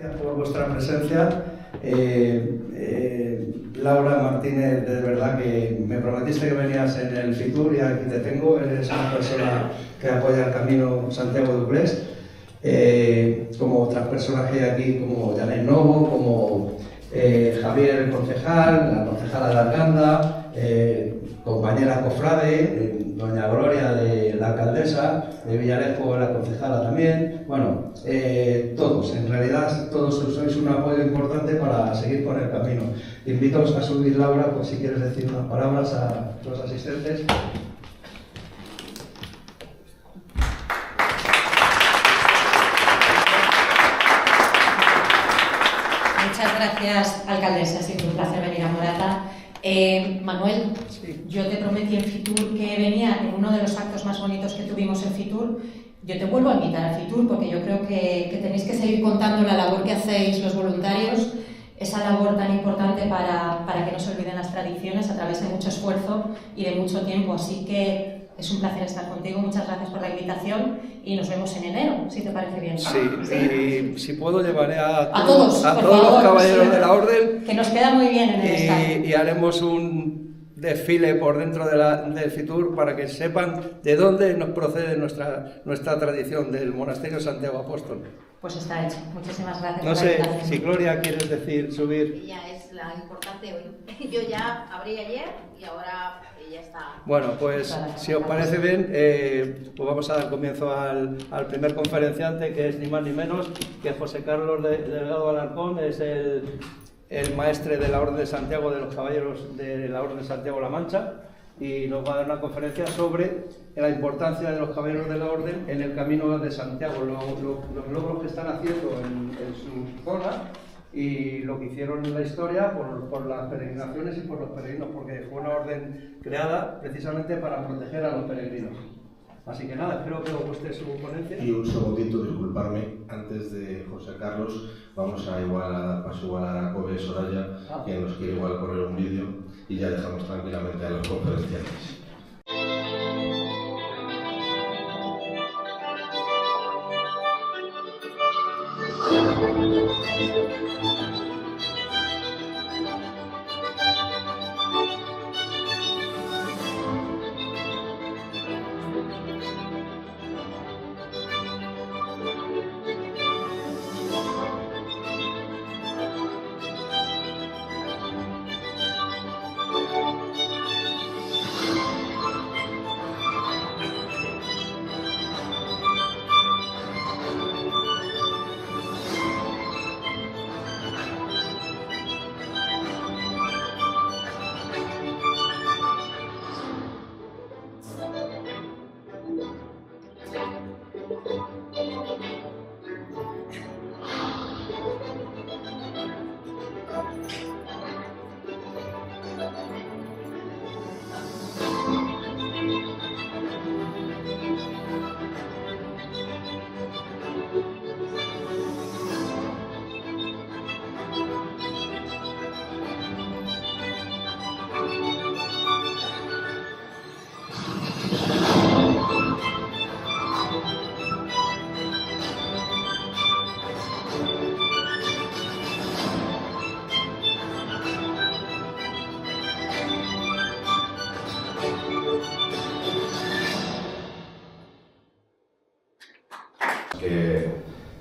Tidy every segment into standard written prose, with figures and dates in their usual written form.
gracias por vuestra presencia. Laura Martínez, de verdad que me prometiste que venías en el Fitur y aquí te tengo. Eres una persona que apoya el Camino Santiago de Uclés, como otras personas que hay aquí, como Janet Novo, como Javier el concejal, la concejala de Arganda, compañera cofrade, doña Gloria de la alcaldesa, de Villarejo la concejala también. Bueno, todos, en realidad todos sois un apoyo importante para seguir por el camino. Te invito a subir, Laura, pues si quieres decir unas palabras a los asistentes. Muchas gracias, alcaldesa, ha sido un placer venir a Morata. Manuel, sí. Yo te prometí en Fitur que venía en uno de los actos más bonitos que tuvimos en Fitur. Yo te vuelvo a invitar a Fitur porque yo creo que tenéis que seguir contando la labor que hacéis los voluntarios, esa labor tan importante para que no se olviden las tradiciones a través de mucho esfuerzo y de mucho tiempo. Así que es un placer estar contigo, muchas gracias por la invitación y nos vemos en enero, si te parece bien. Sí, y si puedo llevaré a todos los caballeros de la orden. Que nos queda muy bien en el estadio. Y haremos un desfile por dentro del Fitur para que sepan de dónde nos procede nuestra tradición del Monasterio Santiago Apóstol. Pues está hecho. Muchísimas gracias. No sé si Gloria quieres subir. Ella es la importante hoy. Yo ya abrí ayer y ahora ella está. Bueno, pues si os parece bien, pues vamos a dar comienzo al primer conferenciante, que es ni más ni menos que José Carlos Delgado Alarcón, es el maestre de la Orden de Santiago, de los Caballeros de la Orden de Santiago-La Mancha, y nos va a dar una conferencia sobre la importancia de los Caballeros de la Orden en el Camino de Santiago, los logros que están haciendo en su zona y lo que hicieron en la historia por las peregrinaciones y por los peregrinos, porque fue una orden creada precisamente para proteger a los peregrinos. Así que nada, espero que os guste su ponencia. Y un segundito, disculparme, antes de José Carlos, vamos a dar paso a Aracobe Soraya, que nos quiere igual poner un vídeo, y ya dejamos tranquilamente a los conferenciantes.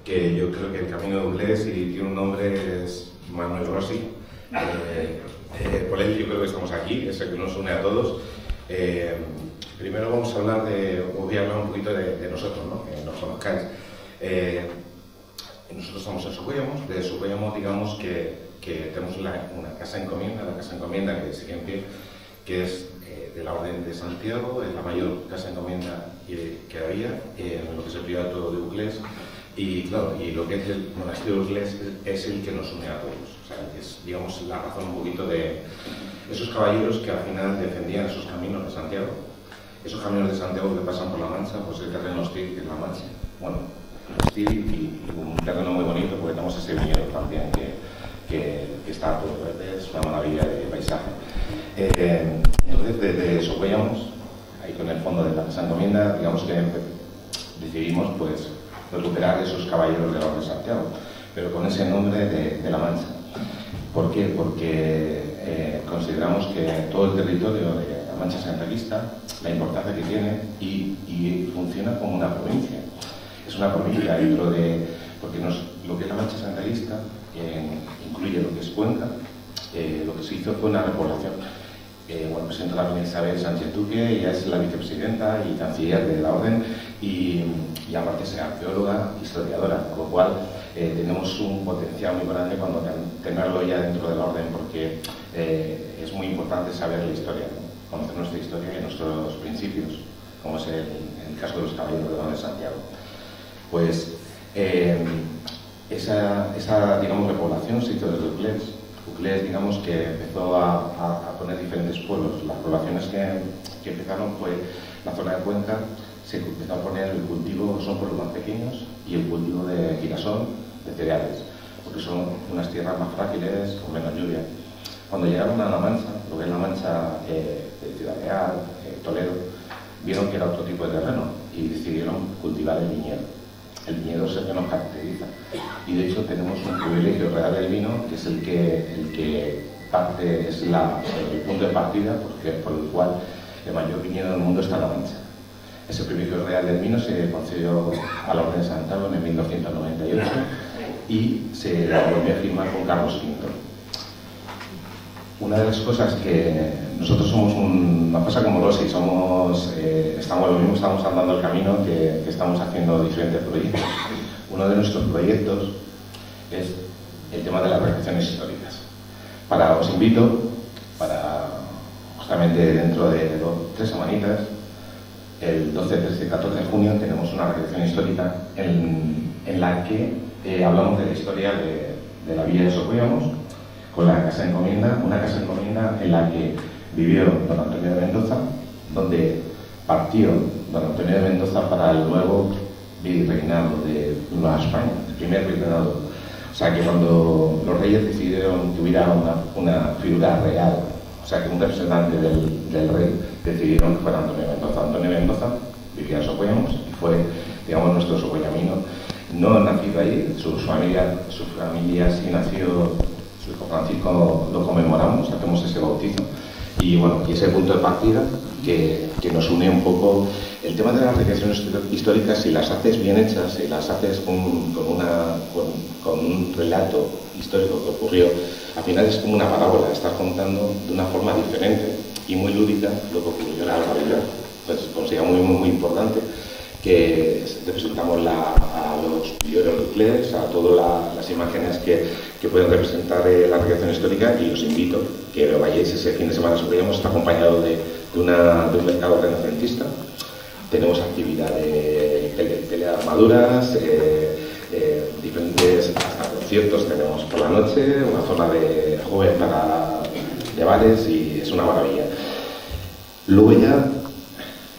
Que yo creo que el Camino de Uclés, y tiene un nombre, es Manuel Rossi. Por él yo creo que estamos aquí, es el que nos une a todos. Primero vamos a hablar os voy a hablar un poquito de nosotros, ¿no? Que nos conozcáis. Nosotros estamos en Socuellamos. De Socuellamos, digamos que tenemos una casa encomienda, la casa encomienda que sigue en pie, que es de la Orden de Santiago, es la mayor casa encomienda que había en lo que es el Priorato de Uclés. Y claro, y lo que es el monasterio de Uclés es el que nos une a todos. O sea, es, digamos, la razón un poquito de esos caballeros que al final defendían esos caminos de Santiago. Esos caminos de Santiago que pasan por La Mancha, pues el terreno hostil que es La Mancha. Bueno, hostil y un terreno muy bonito, porque tenemos ese viñedo también que está todo verde, es una maravilla de paisaje. Entonces, desde Socuellamos, ahí con el fondo de la Casa Encomienda, digamos que decidimos pues recuperar esos caballeros de la Orden de Santiago. pero con ese nombre de La Mancha. ¿Por qué? Porque consideramos que todo el territorio de La Mancha Santiaguista, la importancia que tiene y funciona como una provincia. Es una provincia dentro de... porque lo que es La Mancha Santiaguista incluye lo que es Cuenca. Lo que se hizo fue una repoblación. Bueno, presento a la doña Isabel Sánchez Duque, ella es la vicepresidenta y canciller de la Orden y aparte es arqueóloga, historiadora, con lo cual tenemos un potencial muy grande cuando tenerlo ya dentro de la Orden, porque es muy importante saber la historia, ¿no? Conocer nuestra historia y nuestros principios, como es el caso de los caballeros de la Orden de Santiago. Pues esa digamos, repoblación se hizo desde Uclés. Uclés, digamos, que empezó a poner diferentes pueblos. Las poblaciones que empezaron fue la zona de Cuenca, se empezó a poner el cultivo, son pueblos más pequeños, y el cultivo de girasol, de cereales, porque son unas tierras más frágiles, con menos lluvia. Cuando llegaron a La Mancha, lo que es La Mancha de Ciudad Real, Toledo, vieron que era otro tipo de terreno y decidieron cultivar el viñedo. El viñedo es el que nos caracteriza y de hecho tenemos un privilegio real del vino, que es el que parte, es el punto de partida por el cual el mayor viñedo del mundo está en La Mancha. Ese privilegio real del vino se concedió a la Orden de Santiago en 1298 y se volvió a firmar con Carlos V. Una de las cosas que nosotros somos una cosa como Rossi, estamos lo mismo, estamos andando el camino que estamos haciendo diferentes proyectos. Uno de nuestros proyectos es el tema de las recreaciones históricas. Os invito, justamente dentro de 3 semanitas, el 12, 13 y 14 de junio, tenemos una recreación histórica en la que hablamos de la historia de la villa de Socuellamos, con la Casa de Encomienda, una Casa de Encomienda en la que vivió don Antonio de Mendoza, donde partió don Antonio de Mendoza para el nuevo virreinado de Nueva España, el primer virreinado. O sea que cuando los reyes decidieron que hubiera una figura real, o sea que un representante del rey, decidieron que fuera Antonio de Mendoza. Antonio de Mendoza vivía en Socuellamos y fue, digamos, nuestro socuellamino. No nacido ahí, su familia sí nació. Su hijo Francisco lo conmemoramos, hacemos ese bautizo y bueno, y ese punto de partida que nos une un poco el tema de las recreaciones históricas. Si las haces bien hechas, si las haces con un relato histórico que ocurrió, al final es como una parábola, estás contando de una forma diferente y muy lúdica lo que ocurrió en la realidad. Pues consideramos muy importante que representamos a los primeros de Uclés, a todas las imágenes que pueden representar la recreación histórica, y os invito que vayáis ese fin de semana. Está acompañado de un mercado renacentista. Tenemos actividad de pelearmaduras, diferentes hasta conciertos tenemos por la noche, una zona de joven de bares, y es una maravilla. Luego ya,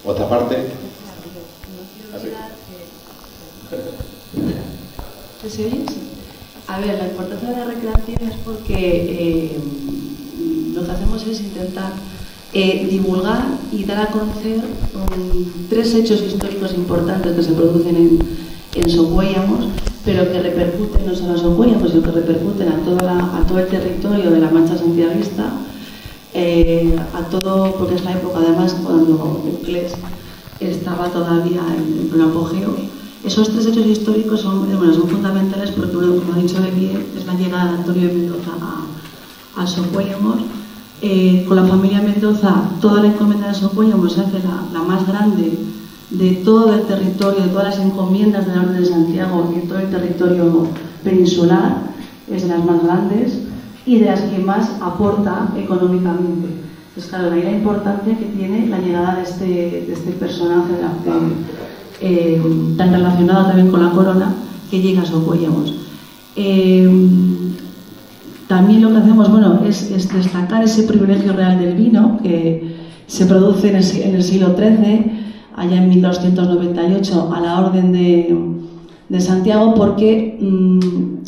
otra parte. ¿Se oye? A ver, la importancia de la recreación es porque lo que hacemos es intentar divulgar y dar a conocer 3 hechos históricos importantes que se producen en Socuellamos, pero que repercuten no solo a Socuellamos, sino que repercuten a todo el territorio de la Mancha Santiaguista, porque es la época además cuando Uclés estaba todavía en pleno apogeo. Esos 3 hechos históricos son fundamentales porque, como ha dicho Becky, es la llegada de Antonio de Mendoza a Socuellamos. Con la familia Mendoza, toda la encomienda de Socuellamos se hace la más grande de todo el territorio, de todas las encomiendas de la Orden de Santiago y de todo el territorio peninsular, es de las más grandes y de las que más aporta económicamente. Entonces, claro, ahí la importancia que tiene la llegada de este personaje tan relacionado también con la corona, que llega a Socuellamos. También lo que hacemos es destacar ese privilegio real del vino que se produce en el siglo XIII, allá en 1298, a la Orden de Santiago, porque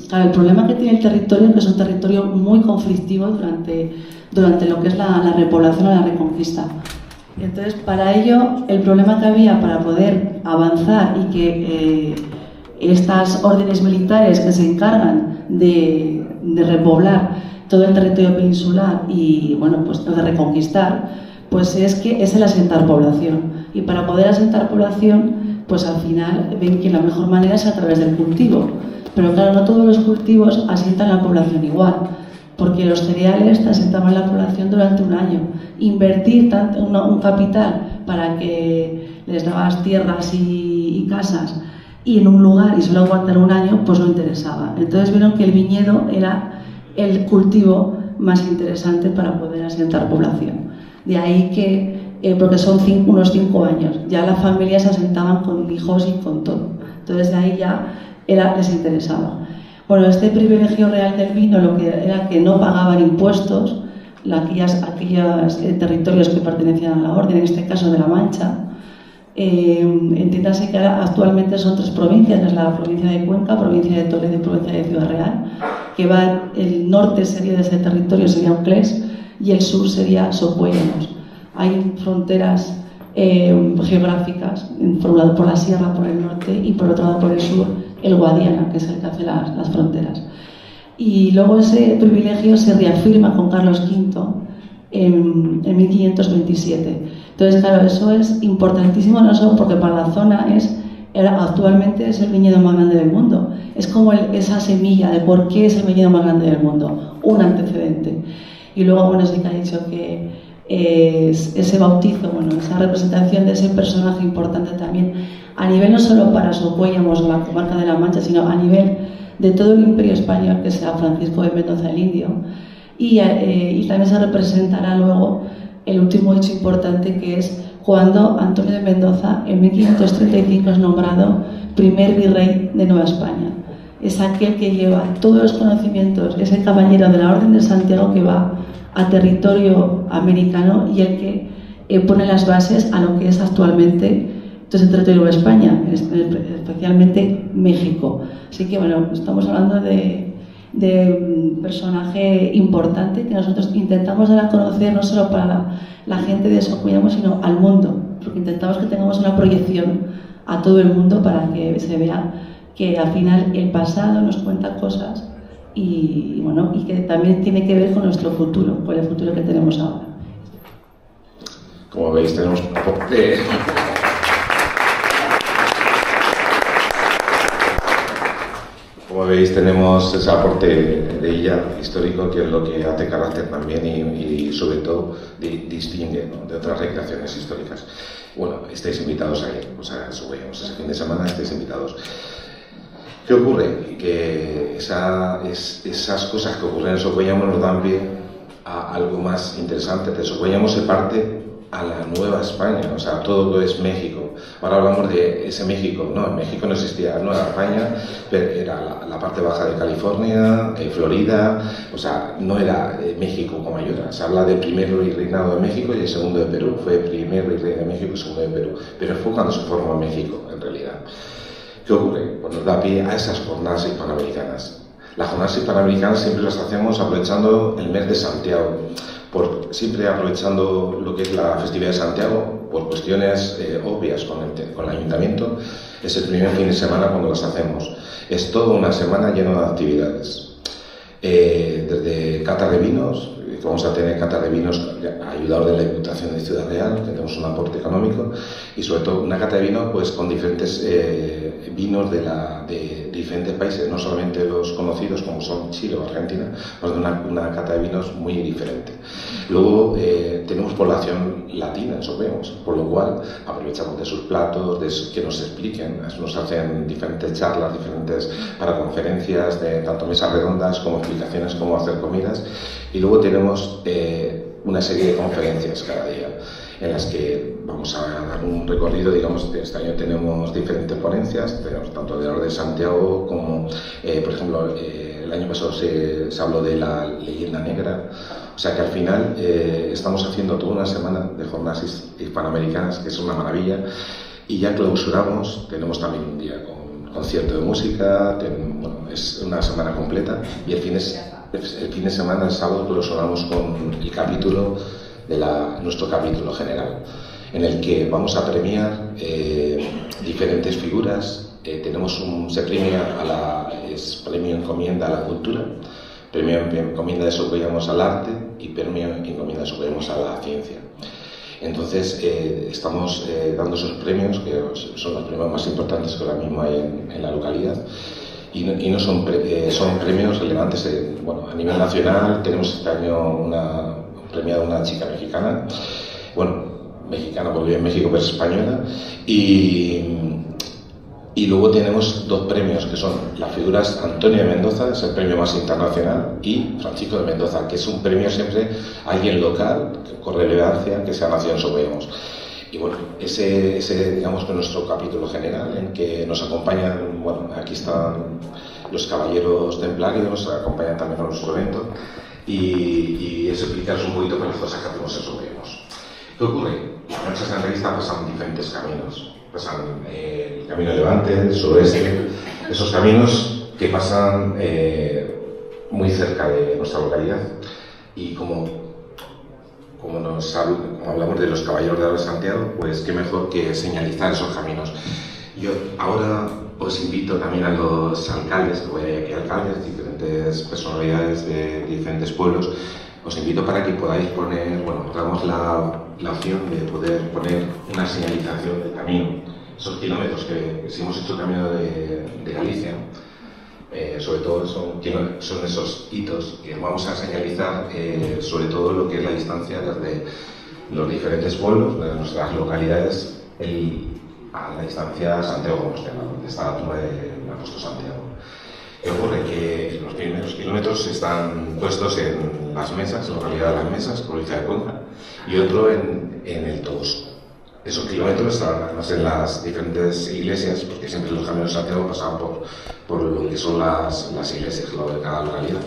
claro, el problema que tiene el territorio es que es un territorio muy conflictivo durante lo que es la repoblación o la reconquista. Entonces, para ello, el problema que había para poder avanzar y que estas órdenes militares que se encargan de repoblar todo el territorio peninsular y, bueno, pues de reconquistar, pues es el asentar población. Y para poder asentar población, pues al final ven que la mejor manera es a través del cultivo. Pero claro, no todos los cultivos asientan la población igual, porque los cereales asentaban la población durante un año. Invertir un capital para que les dabas tierras y casas y en un lugar y solo aguantar un año, pues no interesaba. Entonces vieron que el viñedo era el cultivo más interesante para poder asentar población. De ahí que, porque son unos 5 años, ya las familias se asentaban con hijos y con todo. Entonces de ahí ya les interesaba. Bueno, este privilegio real del vino lo que era que no pagaban impuestos aquellos territorios que pertenecían a la orden, en este caso de La Mancha. Entiéndase que ahora actualmente son 3 provincias, que es la provincia de Cuenca, provincia de Toledo y provincia de Ciudad Real, que el norte sería de ese territorio sería Uclés y el sur sería Socuéllamos. Hay fronteras geográficas, por un lado por la sierra, por el norte, y por otro lado por el sur, el Guadiana, que es el que hace las fronteras. Y luego ese privilegio se reafirma con Carlos V en 1527. Entonces, claro, eso es importantísimo no solo porque para la zona actualmente es el viñedo más grande del mundo. Es como esa semilla de por qué es el viñedo más grande del mundo, un antecedente. Y luego, bueno, sí que ha dicho que ese bautizo, bueno, esa representación de ese personaje importante también, a nivel no solo para Socuéllamos o la comarca de La Mancha, sino a nivel de todo el imperio español, que sea Francisco de Mendoza el Indio. Y también se representará luego el último hecho importante, que es cuando Antonio de Mendoza en 1535 es nombrado primer virrey de Nueva España. Es aquel que lleva todos los conocimientos, es el caballero de la Orden de Santiago que va a territorio americano y el que pone las bases a lo que es actualmente el territorio de España, especialmente México. Así que bueno, estamos hablando de un personaje importante que nosotros intentamos dar a conocer no solo para la gente de Socuéllamos, sino al mundo, porque intentamos que tengamos una proyección a todo el mundo para que se vea que al final el pasado nos cuenta cosas y bueno, y que también tiene que ver con nuestro futuro, con el futuro que tenemos ahora. Como veis, tenemos Como veis, tenemos ese aporte de ella histórico, que es lo que hace carácter también y sobre todo distingue, ¿no?, de otras recreaciones históricas. Bueno, estáis invitados a ir, pues a Socuéllamos ese fin de semana, estáis invitados. ¿Qué ocurre? Que esas cosas que ocurren en Socuéllamos nos dan pie a algo más interesante. De Socuéllamos se parte a la Nueva España, o sea, todo lo es México. Ahora hablamos de ese México. No, en México no existía Nueva España, pero era la parte baja de California, Florida, o sea, no era México como ayuda. Se habla del primer reinado de México y el segundo de Perú. Fue primer rey de México y segundo de Perú, pero fue cuando se formó México, en realidad. ¿Qué ocurre? Pues nos da pie a esas jornadas hispanoamericanas. Las jornadas hispanoamericanas siempre las hacemos aprovechando el mes de Santiago, siempre aprovechando lo que es la festividad de Santiago, por cuestiones obvias con el ayuntamiento. Es el primer fin de semana cuando las hacemos. Es toda una semana llena de actividades. Desde cata de vinos, que vamos a tener cata de vinos ayudados de la Diputación de Ciudad Real, que tenemos un aporte económico, y sobre todo una cata de vino pues, con diferentes vinos de diferentes países, no solamente los conocidos como son Chile o Argentina, pues una cata de vinos muy diferente. Luego tenemos población latina en Socuéllamos, por lo cual aprovechamos de sus platos, que nos expliquen, nos hacen diferentes charlas, para conferencias, de tanto mesas redondas como explicaciones cómo hacer comidas. Y luego tenemos una serie de conferencias cada día en las que vamos a dar un recorrido. Digamos, este año tenemos diferentes ponencias, tenemos tanto de la Orden de Santiago como, por ejemplo, el año pasado se habló de la leyenda negra. O sea que al final estamos haciendo toda una semana de jornadas hispanoamericanas, que es una maravilla, y ya clausuramos, tenemos también un día con concierto de música, bueno, es una semana completa, y el fin de semana, el sábado, clausuramos con el capítulo de nuestro capítulo general, en el que vamos a premiar diferentes figuras se premia es premio encomienda a la cultura, premio encomienda de Socuellamos al arte y premio encomienda de Socuellamos a la ciencia. Entonces estamos dando esos premios, que son los premios más importantes que ahora mismo hay en la localidad, y no son premios relevantes a nivel nacional. Tenemos este año premiada una chica mexicana, mexicana porque vive en México, pero es española, y luego tenemos 2 premios que son las figuras Antonio de Mendoza, es el premio más internacional, y Francisco de Mendoza, que es un premio siempre a alguien local, con relevancia, que se ha nacido en Socuellamos. Y bueno, ese digamos que es nuestro capítulo general, en que nos acompañan, aquí están los caballeros templarios, acompañan también a nuestro evento, y es explicaros un poquito con las cosas que hacemos en Socuellamos. ¿Qué ocurre? Las noches de entrevista pasan diferentes caminos. Pasan el camino de Levante, el suroeste, esos caminos que pasan muy cerca de nuestra localidad. Y como hablamos de los caballeros de Santiago, pues qué mejor que señalizar esos caminos. Yo ahora os invito también a los alcaldes, que voy a aquí alcaldes, diferentes personalidades de diferentes pueblos. Os invito para que podáis poner, damos la opción de poder poner una señalización del camino. Esos kilómetros que si hemos hecho el camino de Galicia, sobre todo son esos hitos que vamos a señalizar, sobre todo lo que es la distancia desde los diferentes pueblos, de nuestras localidades, a la distancia Santiago-Compostela, donde está la tumba del apóstol Santiago. ¿Qué ocurre? Que los primeros kilómetros están puestos en las mesas, en la localidad de las Mesas, provincia de Cuenca, y otro en el Toboso. Esos kilómetros están además en las diferentes iglesias, porque siempre los caminos de Santiago pasaban por lo que son las iglesias, lo de cada localidad.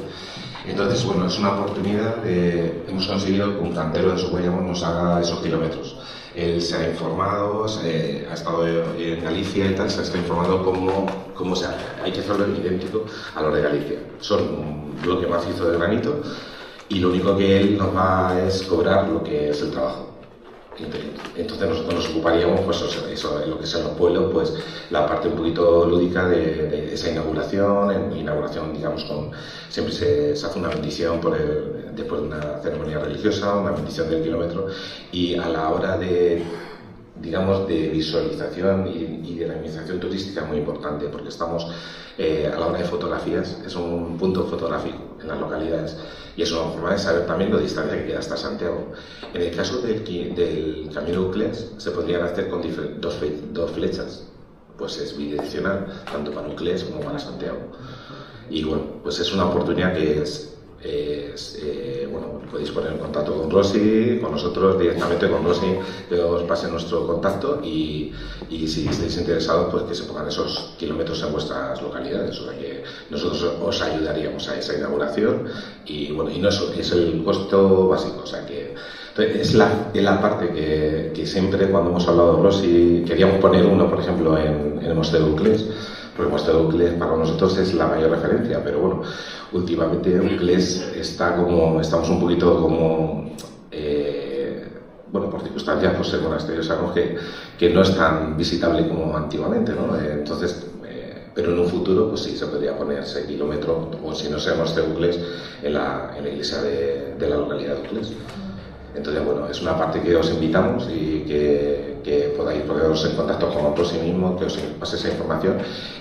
Entonces, es una oportunidad, hemos conseguido que un cantero de Socuellamos nos haga esos kilómetros. Él se ha informado, ha estado en Galicia y tal, se está informado cómo se hace. Hay que hacerlo idéntico a lo de Galicia. Son un bloque macizo de granito y lo único que él nos va es cobrar lo que es el trabajo. Entonces nosotros nos ocuparíamos, eso en lo que son los pueblos, pues la parte un poquito lúdica de esa inauguración, digamos, siempre se hace una bendición después de una ceremonia religiosa, una bendición del kilómetro, y a la hora de visualización y de la administración turística es muy importante, porque estamos a la hora de fotografías, es un punto fotográfico en las localidades y es una forma de saber también la distancia que queda hasta Santiago. En el caso del camino Uclés se podrían hacer con dos flechas, pues es bidireccional tanto para Uclés como para Santiago, y pues es una oportunidad que podéis poner en contacto con Rosy, con nosotros directamente, con Rosy, que os pase nuestro contacto y si estáis interesados, pues que se pongan esos kilómetros en vuestras localidades, o sea que nosotros os ayudaríamos a esa inauguración y no es el costo básico, o sea que es la parte que siempre cuando hemos hablado de Rosy queríamos poner uno, por ejemplo, en el Monasterio de Uclés, porque el Monasterio de Uclés para nosotros es la mayor referencia, pero últimamente Uclés estamos un poquito por circunstancias, pues el monasterio sabemos que no es tan visitable como antiguamente, ¿no? Entonces, pero en un futuro, pues sí, se podría poner 6 kilómetros, o si no seamos de Uclés, en la iglesia de la localidad de Uclés. Entonces, es una parte que os invitamos y que podáis poneros en contacto con nosotros sí mismo, que os pase esa información,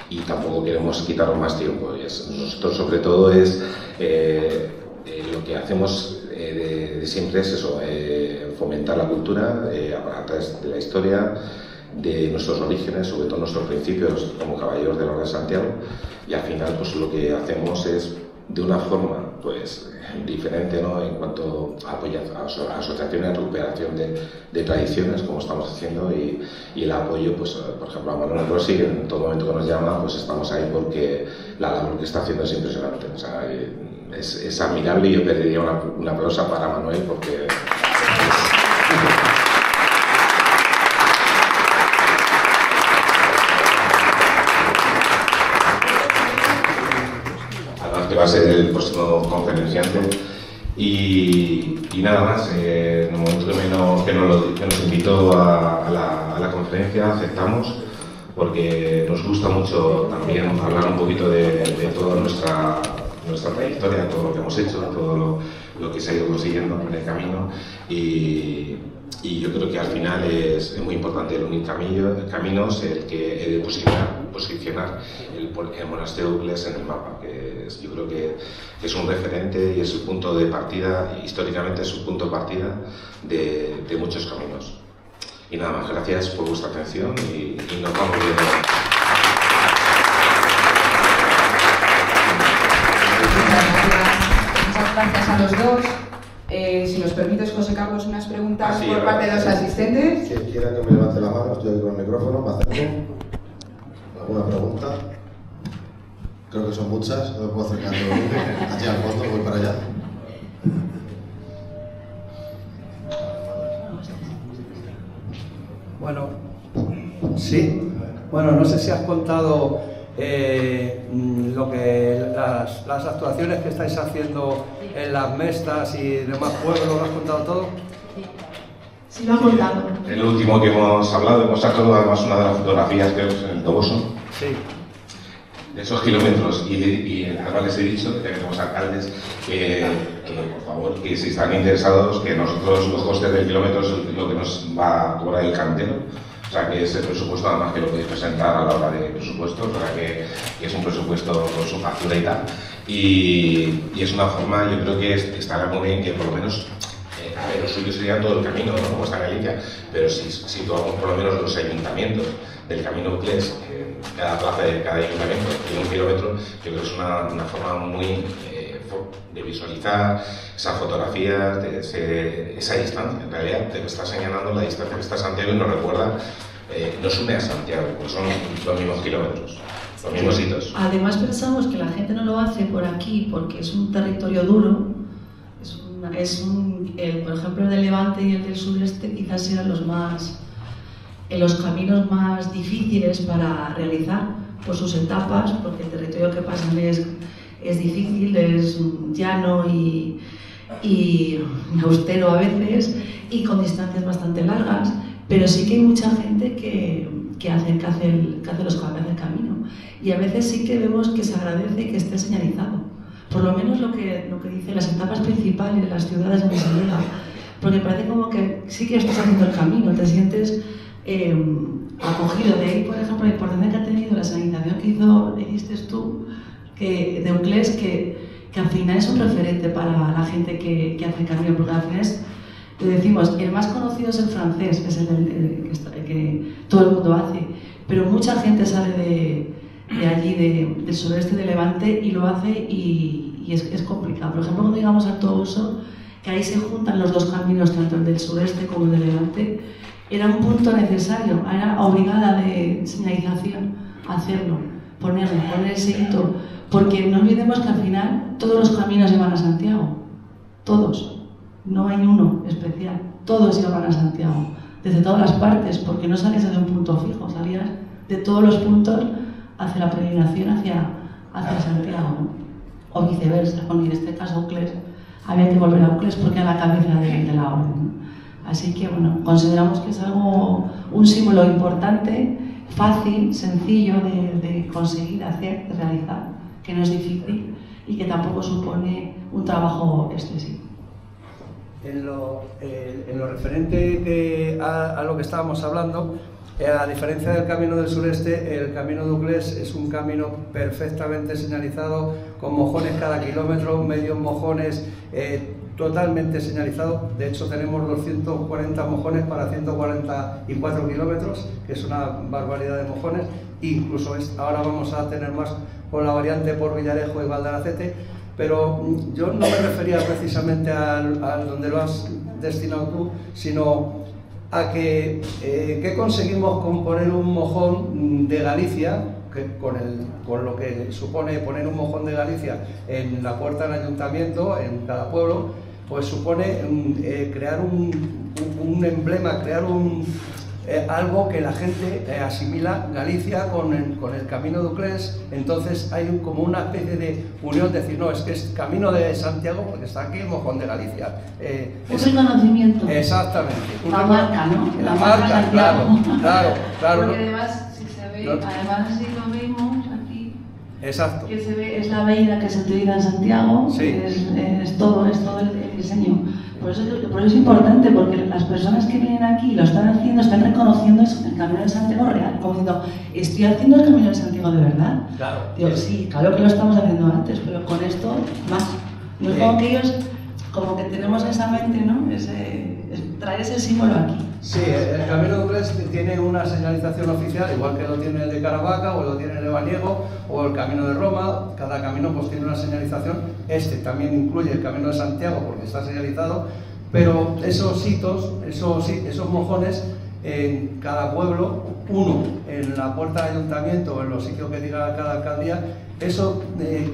y tampoco queremos quitaros más tiempo. Nosotros sobre todo es lo que hacemos de siempre es eso, fomentar la cultura a través de la historia, de nuestros orígenes, sobre todo nuestros principios como caballeros de la Orden de Santiago, y al final pues lo que hacemos es de una forma pues diferente, ¿no? En cuanto a apoyar a asociaciones de recuperación de tradiciones, como estamos haciendo, y el apoyo, pues por ejemplo a Manuel Rossi, que en todo momento que nos llama, pues estamos ahí porque la labor que está haciendo es impresionante, o sea, es admirable, y yo pediría una aplauso para Manuel porque que va a ser el próximo conferenciante, y nada más. En el momento que nos invitó a la conferencia, aceptamos, porque nos gusta mucho también hablar un poquito de toda nuestra trayectoria, todo lo que hemos hecho, todo lo que se ha ido consiguiendo en el camino, y yo creo que al final es muy importante el unir caminos, el que posicionar el monasterio de Uclés en el mapa, que yo creo que es un referente y es un punto de partida, históricamente es un punto de partida de muchos caminos. Y nada más, gracias por vuestra atención y nos vamos viendo. Muchas gracias a los dos. Si nos permites, José Carlos, unas preguntas por parte de los asistentes. Quien quiera que me levante la mano, estoy aquí con el micrófono, me acerco. ¿Alguna pregunta? Creo que son muchas, no me puedo acercar todo el mundo. Allá al fondo, voy para allá. Bueno, sí. Bueno, no sé si has contado las actuaciones que estáis haciendo en las mestas y demás pueblos, ¿lo has contado todo? Sí, lo ha contado. El último que hemos hablado, hemos sacado además una de las fotografías que es en el Toboso. Sí. De esos kilómetros, y además les he dicho, ya que tenemos alcaldes, que por favor, que si están interesados, que nosotros los costes del kilómetro es lo que nos va a cobrar el cantero. O sea, que ese presupuesto además que lo podéis presentar a la hora de presupuesto, o sea, que es un presupuesto con su factura y tal. Y es una forma, yo creo que estará muy bien que por lo menos, a ver, lo suyo sería todo el camino, ¿no? Como está en Galicia, pero si situamos por lo menos los ayuntamientos del Camino Uclés, cada plaza de cada ayuntamiento tiene 1 kilómetro, yo creo que es una forma muy de visualizar esas fotografías, esa distancia. En realidad te está señalando la distancia que está Santiago y nos recuerda, nos une a Santiago, porque son los mismos kilómetros, los mismos hitos. Además pensamos que la gente no lo hace por aquí porque es un territorio duro, por ejemplo el del Levante y el del Sudeste quizás sean los caminos más difíciles para realizar por sus etapas, porque el territorio que pasan es difícil, es llano y austero a veces y con distancias bastante largas, pero sí que hay mucha gente que hace el camino, y a veces sí que vemos que se agradece que esté señalizado, por lo menos lo que dicen las etapas principales de las ciudades donde se llega, porque parece como que sí que estás haciendo el camino, te sientes acogido. De ahí, por ejemplo, la importancia que ha tenido la señalización que hiciste tú, de Uclés, que al final es un referente para la gente que hace el camino, porque al final le decimos, el más conocido es el francés, que es el que todo el mundo hace, pero mucha gente sale de allí, del sureste de Levante, y lo hace y es complicado. Por ejemplo, cuando llegamos a Toboso, que ahí se juntan los dos caminos, tanto el del sureste como el de Levante, era un punto necesario, era obligada de señalización hacerlo, poner ese hito, porque no olvidemos que al final todos los caminos llevan a Santiago, todos, no hay uno especial, todos llevan a Santiago, desde todas las partes, porque no salías de un punto fijo, salías de todos los puntos hacia la peregrinación hacia Santiago, ¿no? O viceversa, bueno, y en este caso Uclés, había que volver a Uclés porque era la cabeza de la orden, ¿no? Así que bueno, consideramos que es un símbolo importante, fácil, sencillo de conseguir, hacer, de realizar, que no es difícil y que tampoco supone un trabajo excesivo. En lo referente a lo que estábamos hablando, a diferencia del Camino del Sureste, el Camino de Uclés es un camino perfectamente señalizado, con mojones cada kilómetro, medios mojones, totalmente señalizado. De hecho, tenemos 240 mojones para 144 kilómetros, que es una barbaridad de mojones. Incluso ahora vamos a tener más con la variante por Villarejo y Valdaracete, pero yo no me refería precisamente al donde lo has destinado tú, sino a que ¿qué conseguimos con poner un mojón de Galicia, con lo que supone poner un mojón de Galicia en la puerta del ayuntamiento, en cada pueblo? Pues supone crear un emblema, crear algo que la gente asimila Galicia con el Camino de Uclés. Entonces hay como una especie de unión, decir, no, es que es Camino de Santiago porque está aquí el mojón de Galicia. Un reconocimiento. Exactamente. La marca, ¿no? La marca, claro. Porque además, si se Además, si lo vemos aquí, exacto. que se ve, es la avenida que se utiliza en Santiago, Sí. es todo el diseño. Por eso es importante, porque las personas que vienen aquí y lo están haciendo, están reconociendo eso, el Camino de Santiago real, como diciendo, estoy haciendo el Camino de Santiago de verdad. Claro. Digo, sí, claro que lo estamos haciendo antes, pero con esto más. No es como que ellos, como que tenemos esa mente, ¿no? Traer ese símbolo aquí. Sí, el Camino de Uclés tiene una señalización oficial, igual que lo tiene el de Caravaca, o lo tiene el de Baniego, o el Camino de Roma. Cada camino pues tiene una señalización. Este también incluye el Camino de Santiago porque está señalizado, pero esos hitos, esos mojones, en cada pueblo, uno en la puerta del ayuntamiento o en los sitios que diga cada alcaldía, eso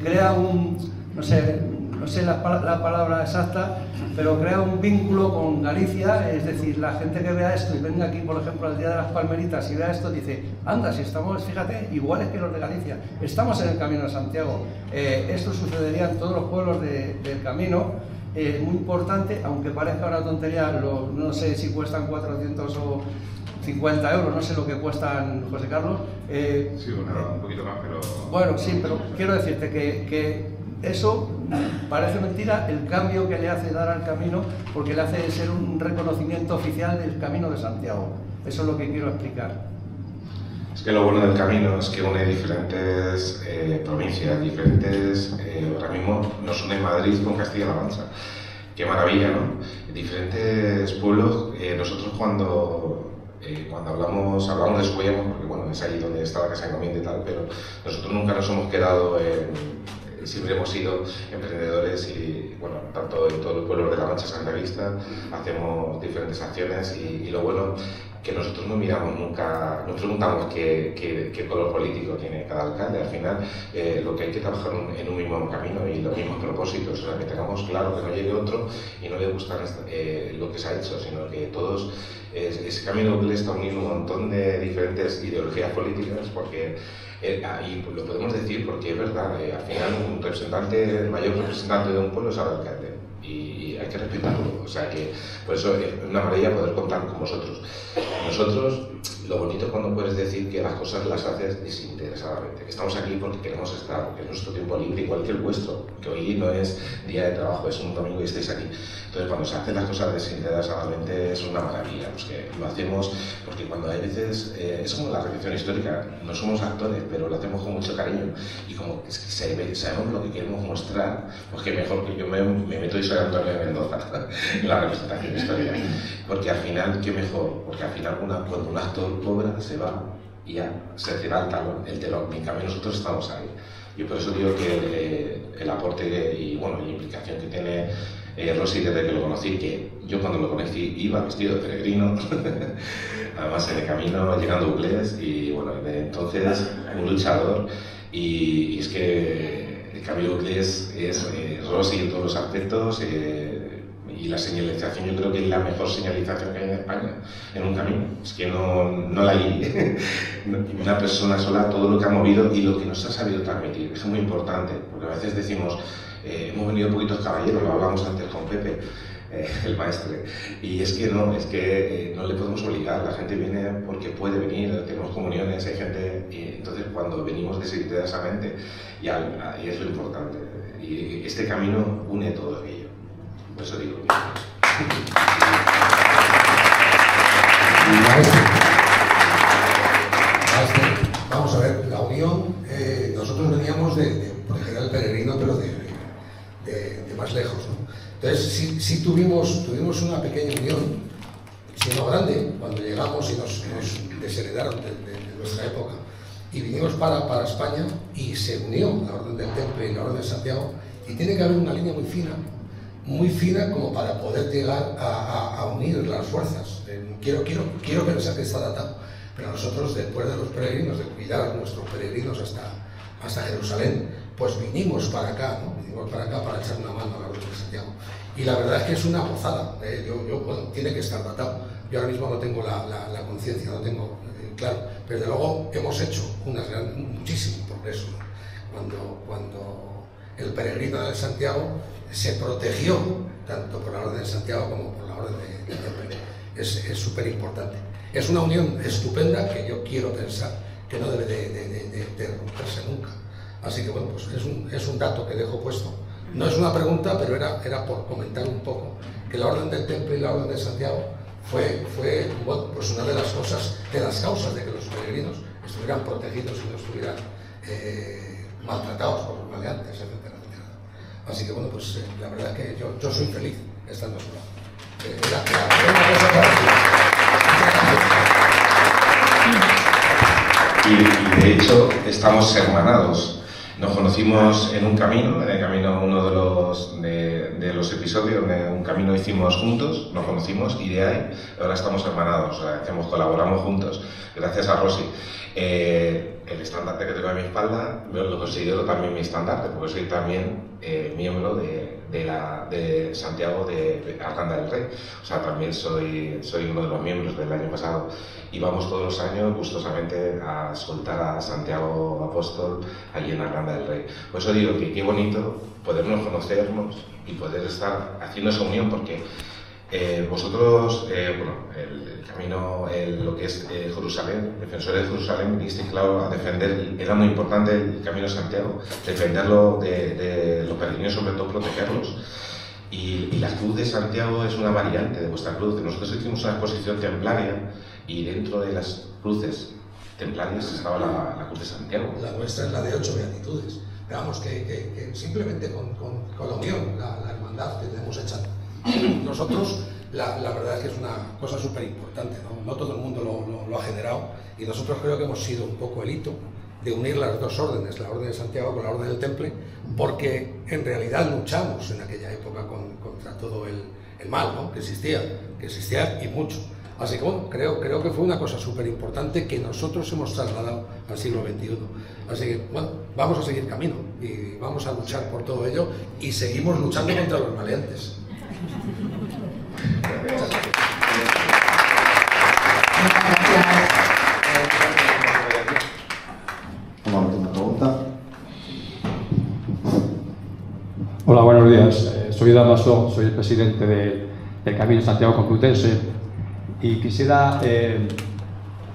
crea un, no sé la palabra exacta, pero crea un vínculo con Galicia. Es decir, la gente que vea esto y venga aquí, por ejemplo, al Día de las Palmeritas y vea esto, dice, anda, si estamos, fíjate, iguales que los de Galicia, estamos en el Camino de Santiago. Esto sucedería en todos los pueblos del camino. Muy importante, aunque parezca una tontería, no sé si cuestan 400 o 50 euros, no sé lo que cuestan, José Carlos. Sí, un poquito más, pero... Bueno, sí, pero quiero decirte que eso parece mentira, el cambio que le hace dar al camino, porque le hace ser un reconocimiento oficial del Camino de Santiago. Eso es lo que quiero explicar. Es que lo bueno del camino es que une diferentes provincias, ahora mismo nos une Madrid con Castilla-La Mancha. Qué maravilla, ¿no? Diferentes pueblos. Nosotros cuando hablamos de Suellamo, porque bueno, es ahí donde está la Casa de Encomienda y tal, pero nosotros nunca nos hemos quedado siempre hemos sido emprendedores y, bueno, tanto en todos los pueblos de la Mancha santiaguista hacemos diferentes acciones y lo bueno que nosotros no miramos nunca, no preguntamos qué color político tiene cada alcalde. Al final, lo que hay que trabajar en un mismo camino y los mismos propósitos, o sea, que tengamos claro que no llegue otro y no le gusta lo que se ha hecho, sino que todos, ese camino que le está uniendo un montón de diferentes ideologías políticas, porque y lo podemos decir porque es verdad, al final el mayor representante de un pueblo es el alcalde y hay que respetarlo, o sea que por eso es una maravilla poder contar con vosotros. Nosotros, lo bonito es cuando puedes decir que las cosas las haces desinteresadamente, que estamos aquí porque queremos estar, porque es nuestro tiempo libre, igual que el vuestro, que hoy no es día de trabajo, es un domingo y estáis aquí. Entonces, cuando se hacen las cosas desinteresadamente es una maravilla, pues que lo hacemos porque cuando hay veces, es como la repetición histórica, no somos actores, pero lo hacemos con mucho cariño y como es que sabemos lo que queremos mostrar, pues que mejor que yo me meto y soy Antonio de Mendoza en la representación histórica, porque al final, ¿qué mejor? Porque al final cuando un actor cobra, se va y ya, se cierra el telón, en cambio nosotros estamos ahí. Yo por eso digo que el aporte y bueno, la implicación que tiene Rosy desde que lo conocí, que yo cuando lo conocí iba vestido de peregrino, además en el camino llegando a Uclés y bueno, entonces un luchador y es que el camino de Uclés es Rosy en todos los aspectos y la señalización yo creo que es la mejor señalización que hay en España en un camino, es que no la hay una persona sola, todo lo que ha movido y lo que nos ha sabido transmitir, es muy importante, porque a veces decimos hemos venido poquitos caballeros, lo hablamos antes con Pepe, el maestre, y es que no le podemos obligar, la gente viene porque puede venir, tenemos comuniones, hay gente, y entonces cuando venimos desinteresadamente, y es lo importante, y este camino une todo aquello, por eso digo. Maestre, vamos a ver, la unión, nosotros veníamos por ejemplo, el peregrino, pero de más lejos, ¿no? Entonces sí tuvimos una pequeña unión, siendo grande, cuando llegamos y nos desheredaron de nuestra época y vinimos para España y se unió la Orden del Temple y la Orden de Santiago, y tiene que haber una línea muy fina como para poder llegar a unir las fuerzas. Quiero pensar que está datado, pero nosotros, después de los peregrinos, de cuidar a nuestros peregrinos hasta Jerusalén, pues vinimos para acá, ¿no? Vinimos para acá para echar una mano a la Orden de Santiago. Y la verdad es que es una gozada, bueno, tiene que estar datado. Yo ahora mismo no tengo la conciencia, no tengo claro, pero desde luego hemos hecho muchísimo progreso, ¿no? Cuando el peregrino de Santiago se protegió tanto por la Orden de Santiago como por la Orden de Temple. Es súper importante. Es una unión estupenda que yo quiero pensar que no debe de romperse nunca. Así que bueno, pues es un dato que dejo puesto. No es una pregunta, pero era por comentar un poco que la Orden del Temple y la Orden de Santiago fue bueno, pues una de las cosas, de las causas de que los peregrinos estuvieran protegidos y no estuvieran maltratados por los maleantes, etcétera, etcétera. Así que bueno, pues la verdad es que yo soy feliz estando a su lado. Era una cosa para y de hecho estamos hermanados. Nos conocimos en un camino, en el camino, uno de los episodios de un camino hicimos juntos, nos conocimos y de ahí ahora estamos hermanados, o sea, colaboramos juntos, gracias a Rosy. El estandarte que tengo a mi espalda lo considero también mi estandarte, porque soy también miembro de Santiago de Arganda del Rey, o sea, también soy uno de los miembros del año pasado y vamos todos los años gustosamente a soltar a Santiago Apóstol allí en Arganda del Rey. Por eso digo que qué bonito podernos conocernos y poder estar haciendo esa unión, porque vosotros, bueno, el camino, lo que es Jerusalén, defensores de Jerusalén, vinisteis claro a defender, era muy importante el camino de Santiago, defenderlo de los peregrinos, sobre todo protegerlos. Y la cruz de Santiago es una variante de vuestra cruz. Nosotros hicimos una exposición templaria y dentro de las cruces templarias estaba la cruz de Santiago. La nuestra es la de 8 beatitudes. Veamos que simplemente con la unión, la hermandad que tenemos hecha nosotros, la verdad es que es una cosa súper importante, ¿no? No todo el mundo lo ha generado y nosotros creo que hemos sido un poco el hito de unir las dos órdenes, la Orden de Santiago con la Orden del Temple, porque en realidad luchamos en aquella época contra todo el mal, ¿no? que existía y mucho. Así que bueno, creo que fue una cosa súper importante que nosotros hemos trasladado al siglo XXI. Así que bueno, vamos a seguir camino y vamos a luchar por todo ello y seguimos luchando contra los maleantes. Una última pregunta. Hola, buenos días. Soy Damaso, soy el presidente del Camino Santiago Complutense y quisiera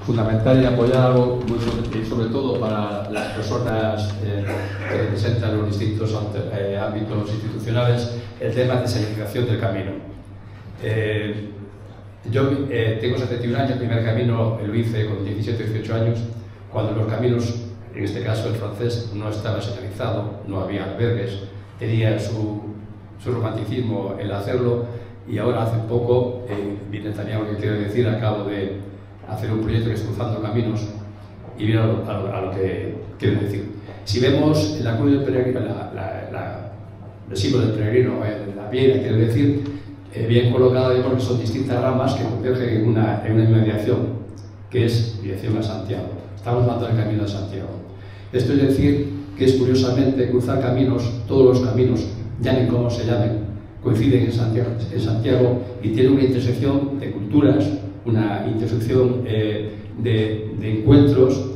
fundamentar y apoyar algo muy sobre todo para las personas que representan los distintos ámbitos institucionales, el tema de escenificación del camino. Yo tengo 71 años, el primer camino lo hice con 17 o 18 años, cuando los caminos, en este caso el francés, no estaba señalizado, no había albergues, tenía su romanticismo el hacerlo, y ahora hace poco, Netanyahu, que quiero decir, acabo de hacer un proyecto que es Cruzando Caminos, y viene a lo que quiero decir. Si vemos en la cruz del peregrino, el símbolo del peregrino, la piedra, quiero decir, bien colocada, vemos que son distintas ramas que convergen en una inmediación, que es dirección a Santiago. Estamos hablando del camino de Santiago. Esto es decir, que es curiosamente cruzar caminos, todos los caminos, llamen como se llamen, coinciden en Santiago y tienen una intersección de culturas, una intersección de encuentros.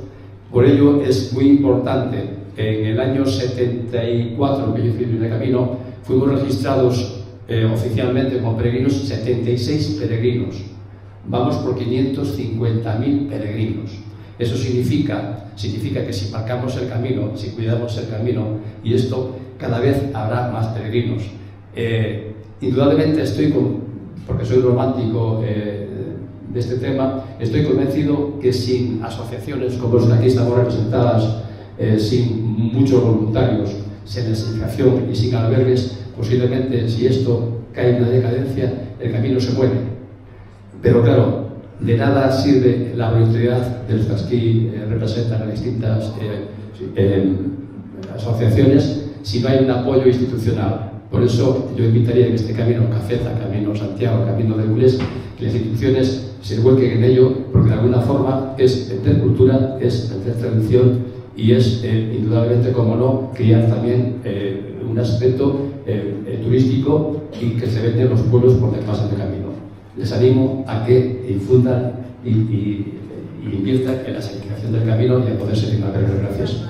Por ello es muy importante. En el año 74, que yo fui en el camino, fuimos registrados oficialmente como peregrinos 76 peregrinos. Vamos por 550.000 peregrinos. Eso significa que si marcamos el camino, si cuidamos el camino, y esto cada vez habrá más peregrinos. Indudablemente porque soy romántico de este tema, estoy convencido que sin asociaciones como las que aquí estamos representadas, sin muchos voluntarios, sin escenificación y sin albergues, posiblemente si esto cae en una decadencia, el camino se muere. Pero claro, de nada sirve la voluntariedad de los que aquí representan a distintas asociaciones si no hay un apoyo institucional. Por eso yo invitaría en este camino Cafeta, Camino Santiago, Camino de Bulés, que las instituciones se vuelquen en ello, porque de alguna forma es vender cultura, es vender tradición y es indudablemente, como no, crear también un aspecto turístico y que se venden los pueblos por donde pasan el camino. Les animo a que infundan y inviertan en la sanitización del camino y a poder seguir una carrera. Gracias.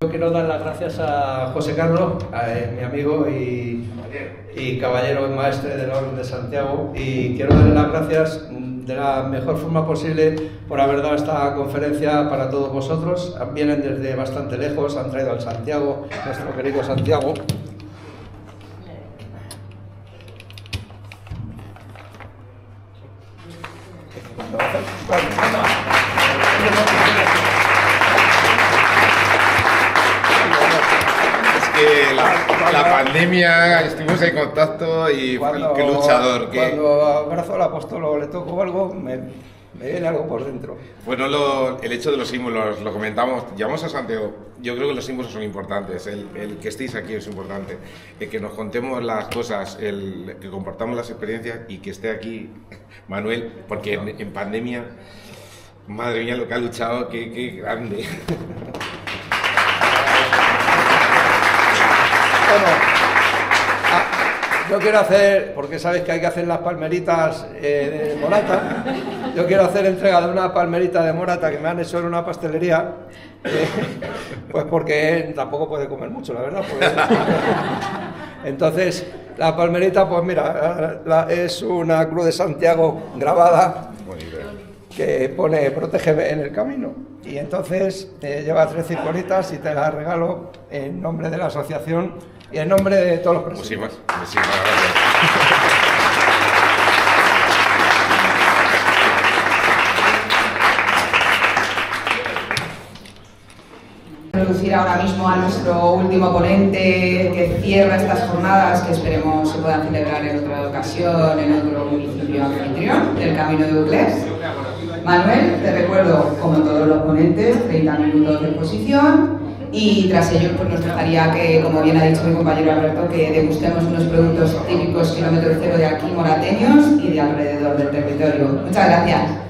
Yo quiero dar las gracias a José Carlos, mi amigo y caballero maestre de la Orden de Santiago, y quiero darle las gracias de la mejor forma posible por haber dado esta conferencia para todos vosotros. Vienen desde bastante lejos, han traído al Santiago, nuestro querido Santiago. La pandemia, estuvimos en contacto y qué luchador. Cuando abrazo al apóstol o le toco algo, me viene algo por dentro. Bueno, el hecho de los símbolos, lo comentamos, llevamos a Santiago, yo creo que los símbolos son importantes, el que estéis aquí es importante, el que nos contemos las cosas, el que compartamos las experiencias y que esté aquí Manuel, porque en pandemia, madre mía lo que ha luchado, qué grande. Bueno, yo quiero hacer, porque sabéis que hay que hacer las palmeritas de Morata, yo quiero hacer entrega de una palmerita de Morata que me han hecho en una pastelería, pues porque él tampoco puede comer mucho, la verdad. Entonces, la palmerita, pues mira, es una cruz de Santiago grabada que pone "protégeme en el camino". Y entonces lleva 3 circonitas y te la regalo en nombre de la asociación y en nombre de todos los presentes. Muchísimas gracias. Introducir ahora mismo a nuestro último ponente que cierra estas jornadas que esperemos se puedan celebrar en otra ocasión en otro municipio anfitrión del Camino de Uclés. Manuel, te recuerdo, como todos los ponentes, 30 minutos de exposición y tras ello pues nos gustaría que, como bien ha dicho mi compañero Alberto, que degustemos unos productos típicos kilómetro cero de aquí, morateños y de alrededor del territorio. Muchas gracias.